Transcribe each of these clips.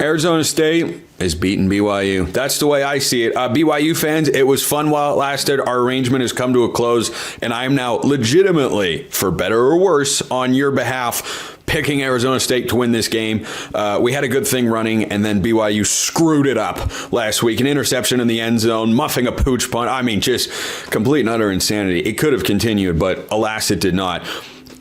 Arizona State is beating BYU. That's the way I see it. BYU fans, it was fun while it lasted. Our arrangement has come to a close, and I am now legitimately, for better or worse, on your behalf, picking Arizona State to win this game. We had a good thing running, and then BYU screwed it up last week. An interception in the end zone, muffing a pooch punt. I mean, just complete and utter insanity. It could have continued, but alas, it did not.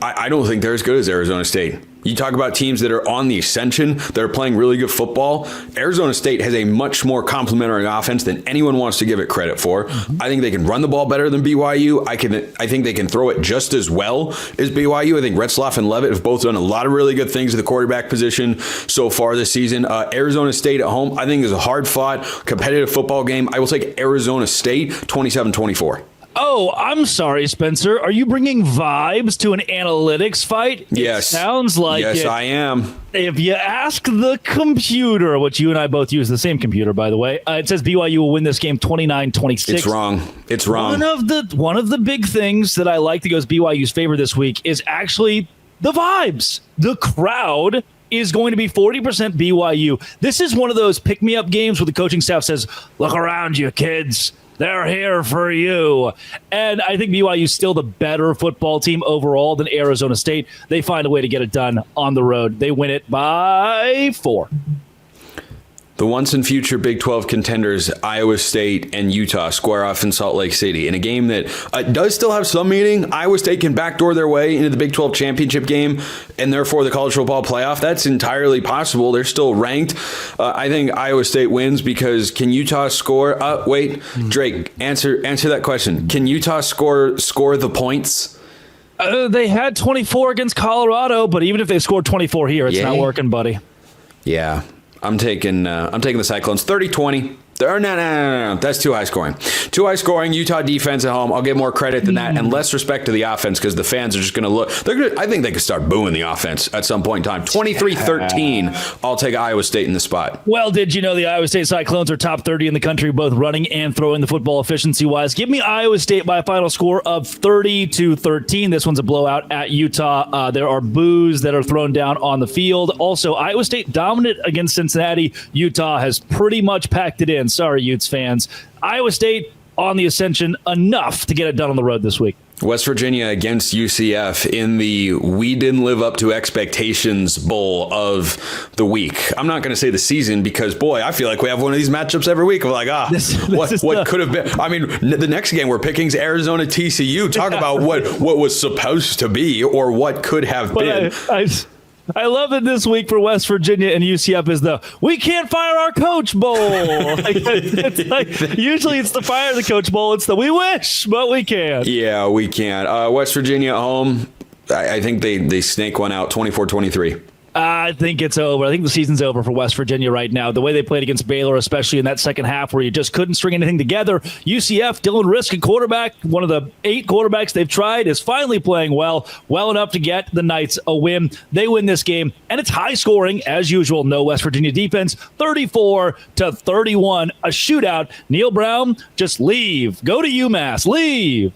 I don't think they're as good as Arizona State. You talk about teams that are on the ascension, that are playing really good football. Arizona State has a much more complimentary offense than anyone wants to give it credit for. I think they can run the ball better than BYU. I think they can throw it just as well as BYU. I think Retzlaff and Levitt have both done a lot of really good things at the quarterback position so far this season. Arizona State at home, I think, is a hard-fought, competitive football game. I will take Arizona State 27-24. Oh, I'm sorry, Spencer. Are you bringing vibes to an analytics fight? Yes. It sounds like it. Yes, I am. If you ask the computer, which you and I both use the same computer, by the way, it says BYU will win this game 29-26. It's wrong. It's wrong. One of the big things that I like that goes BYU's favor this week is actually the vibes. The crowd is going to be 40% BYU. This is one of those pick-me-up games where the coaching staff says, look around you, kids. They're here for you. And I think BYU is still the better football team overall than Arizona State. They find a way to get it done on the road. They win it by 4. The once and future Big 12 contenders, Iowa State and Utah, square off in Salt Lake City in a game that does still have some meaning. Iowa State can backdoor their way into the Big 12 championship game and therefore the college football playoff. That's entirely possible. They're still ranked. I think Iowa State wins because can Utah score? Drake, answer that question. Can Utah score the points? They had 24 against Colorado, but even if they scored 24 here, it's not working, buddy. Yeah. I'm taking the Cyclones 30-20. No. That's too high scoring. Too high scoring. Utah defense at home. I'll give more credit than that and less respect to the offense because the fans are just going to look. I think they could start booing the offense at some point in time. 23-13. I'll take Iowa State in the spot. Well, did you know the Iowa State Cyclones are top 30 in the country, both running and throwing the football efficiency-wise? Give me Iowa State by a final score of 30-13. This one's a blowout at Utah. There are boos that are thrown down on the field. Also, Iowa State dominant against Cincinnati. Utah has pretty much packed it in. Sorry, Utes fans. Iowa State on the ascension enough to get it done on the road this week. West Virginia against UCF in the we didn't live up to expectations bowl of the week. I'm not going to say the season because, boy, I feel like we have one of these matchups every week. We're like, what could have been? I mean, the next game we're picking is Arizona TCU. Talk about what was supposed to be or what could have been. I love it this week for West Virginia and UCF is the we can't fire our coach bowl. Usually it's the fire the coach bowl. It's the we wish, but we can't. Yeah, we can't. West Virginia at home, I think they snake one out 24-23. I think it's over. I think the season's over for West Virginia right now. The way they played against Baylor, especially in that second half where you just couldn't string anything together. UCF, Dylan Risk, a quarterback, one of the 8 quarterbacks they've tried, is finally playing well enough to get the Knights a win. They win this game, and it's high scoring, as usual. No West Virginia defense, 34-31, a shootout. Neal Brown, just leave. Go to UMass. Leave.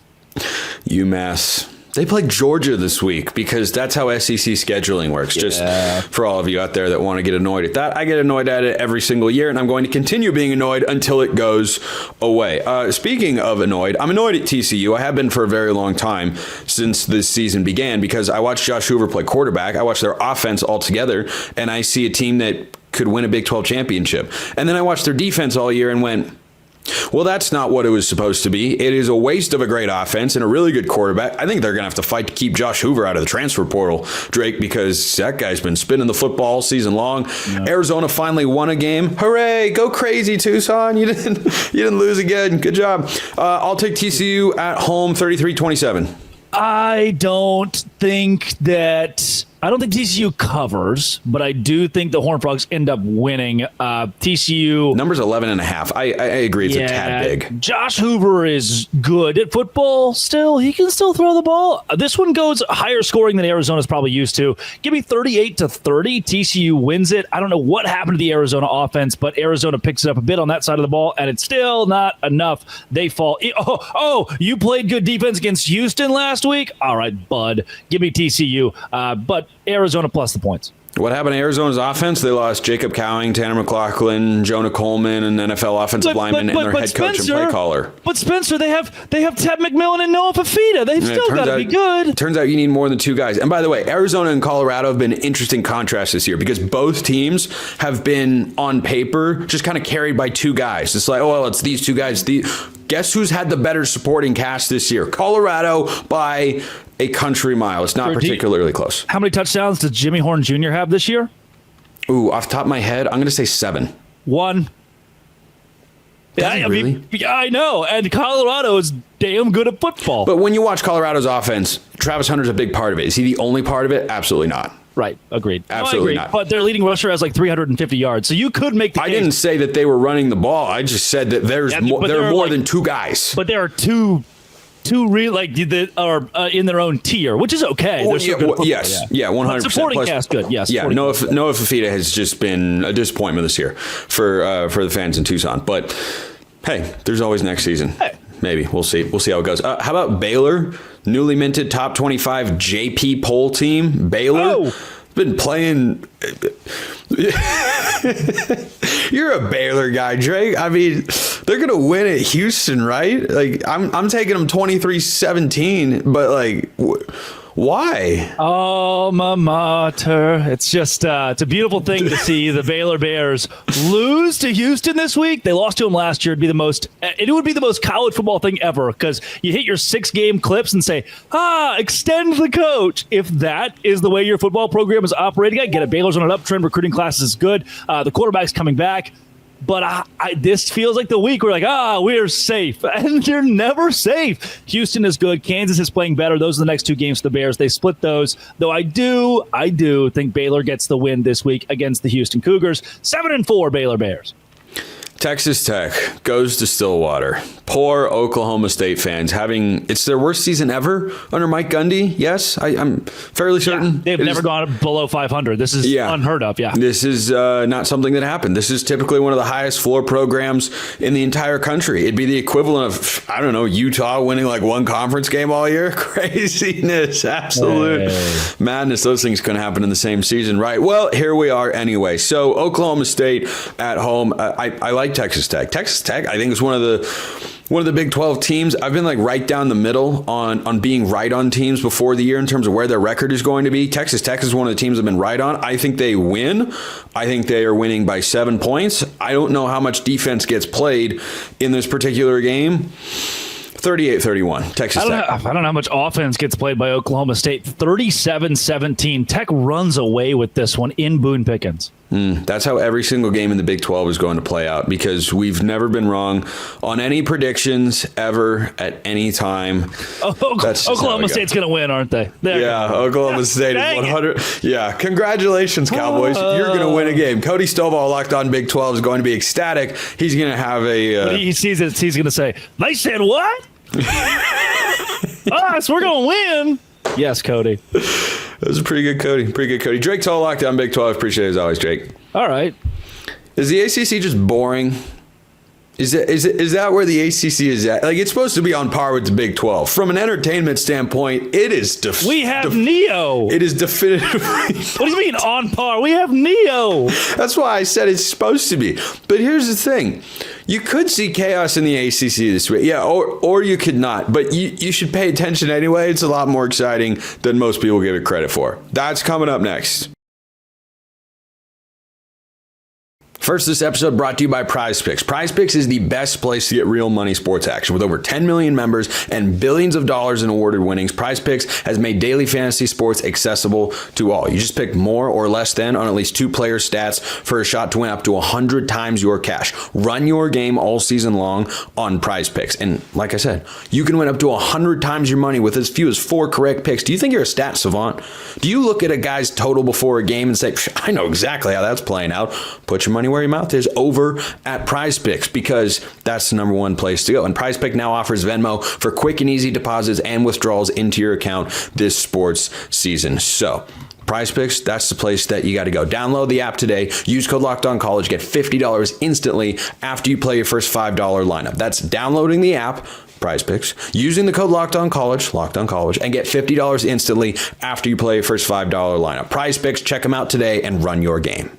UMass. They play Georgia this week because that's how SEC scheduling works. Yeah. Just for all of you out there that want to get annoyed at that, I get annoyed at it every single year, and I'm going to continue being annoyed until it goes away. Speaking of annoyed, I'm annoyed at TCU. I have been for a very long time since this season began because I watched Josh Hoover play quarterback. I watched their offense altogether, and I see a team that could win a Big 12 championship. And then I watched their defense all year and went, well, that's not what it was supposed to be. It is a waste of a great offense and a really good quarterback. I think they're going to have to fight to keep Josh Hoover out of the transfer portal, Drake, because that guy's been spinning the football all season long. Yeah. Arizona finally won a game. Hooray! Go crazy, Tucson. You didn't lose again. Good job. I'll take TCU at home 33-27. I don't think TCU covers, but I do think the Horned Frogs end up winning. TCU number's 11.5. I agree. It's a tad big. Josh Hoover is good at football. Still, he can still throw the ball. This one goes higher scoring than Arizona's probably used to. Give me 38-30. TCU wins it. I don't know what happened to the Arizona offense, but Arizona picks it up a bit on that side of the ball, and it's still not enough. They fall. Oh, you played good defense against Houston last week? All right, bud. Give me TCU. But Arizona plus the points. What happened to Arizona's offense? They lost Jacob Cowing, Tanner McLaughlin, Jonah Coleman, and NFL offensive lineman, and their head coach and play caller. But Spencer, they have Ted McMillan and Noah Fafita. They've still got to be good. Turns out you need more than two guys. And by the way, Arizona and Colorado have been interesting contrasts this year because both teams have been on paper just kind of carried by two guys. It's like, oh, well, it's these two guys. Guess who's had the better supporting cast this year? Colorado by a country mile. It's not particularly close. How many touchdowns does Jimmy Horn Jr. have this year? Ooh, off the top of my head, I'm going to say 7. 1. Really? I know. And Colorado is damn good at football. But when you watch Colorado's offense, Travis Hunter's a big part of it. Is he the only part of it? Absolutely not. Right. Agreed. Absolutely not. But their leading rusher has like 350 yards. So you could make the case. I didn't say that they were running the ball. I just said that there are more than two guys. But there are two real that are in their own tier, which is okay. Oh, yes, 100%. Supporting cast good, yes. Yeah, Noah Fafita has just been a disappointment this year for the fans in Tucson. But hey, there's always next season. Hey. Maybe we'll see. We'll see how it goes. How about Baylor, newly minted top 25 JP poll team? Baylor been playing. You're a Baylor guy, Drake. I mean, they're gonna win at Houston, right? Like, I'm taking them 23-17, but like, why? Alma mater. It's just it's a beautiful thing to see the Baylor Bears lose to Houston this week. They lost to them last year. It would be the most college football thing ever because you hit your 6-game clips and say, extend the coach. If that is the way your football program is operating, I get it. Baylor's on an uptrend. Recruiting class is good. The quarterback's coming back. But this feels like the week we're like, we're safe. And you're never safe. Houston is good. Kansas is playing better. Those are the next 2 games for the Bears. They split those. Though I do think Baylor gets the win this week against the Houston Cougars. 7-4 Baylor Bears. Texas Tech goes to Stillwater. Poor Oklahoma State fans it's their worst season ever under Mike Gundy. Yes, I'm fairly certain. They've never gone below 500. This is unheard of. Yeah, this is not something that happened. This is typically one of the highest floor programs in the entire country. It'd be the equivalent of, I don't know, Utah winning like one conference game all year. Craziness, absolute madness. Those things couldn't happen in the same season, right? Well, here we are anyway. So Oklahoma State at home. I like Texas Tech. Texas Tech, I think, is one of the Big 12 teams. I've been like right down the middle on being right on teams before the year in terms of where their record is going to be. Texas Tech is one of the teams I've been right on. I think they win. I think they are winning by 7 points. I don't know how much defense gets played in this particular game. 38-31, Texas Tech. I don't know how much offense gets played by Oklahoma State. 37-17. Tech runs away with this one in Boone Pickens. That's how every single game in the Big 12 is going to play out because we've never been wrong on any predictions ever at any time. Oklahoma State's going to win, aren't they? Oklahoma State is 100. Yeah, congratulations, Cowboys. You're going to win a game. Cody Stovall, Locked On Big 12, is going to be ecstatic. He's going to have when he sees it, he's going to say, they said what? So we're going to win. Yes, Cody. That was a pretty good Cody. Drake's all Locked On Big 12. Appreciate it as always, Drake. All right. Is the ACC just boring? Is that where the ACC is at? Like, it's supposed to be on par with the Big 12. From an entertainment standpoint, it is we have Neo. It is definitively. What do you mean on par? We have Neo. That's why I said it's supposed to be. But here's the thing. You could see chaos in the ACC this week. Yeah, or you could not. But you should pay attention anyway. It's a lot more exciting than most people give it credit for. That's coming up next. First, this episode brought to you by Prize Picks. Prize Picks is the best place to get real money sports action. With over 10 million members and billions of dollars in awarded winnings, Prize Picks has made daily fantasy sports accessible to all. You just pick more or less than on at least 2 player stats for a shot to win up to 100 times your cash. Run your game all season long on Prize Picks. And like I said, you can win up to 100 times your money with as few as 4 correct picks. Do you think you're a stat savant? Do you look at a guy's total before a game and say, I know exactly how that's playing out? Put your money where your mouth is over at Prize Picks because that's the number one place to go. And Prize Pick now offers Venmo for quick and easy deposits and withdrawals into your account this sports season. So Prize Picks, that's the place that you got to go. Download the app today. Use code LOCKEDONCollege. Get $50 instantly after you play your first $5 lineup. That's downloading the app, Prize Picks, using the code Locked On College, and get $50 instantly after you play your first $5 lineup. Prize Picks, check them out today and run your game.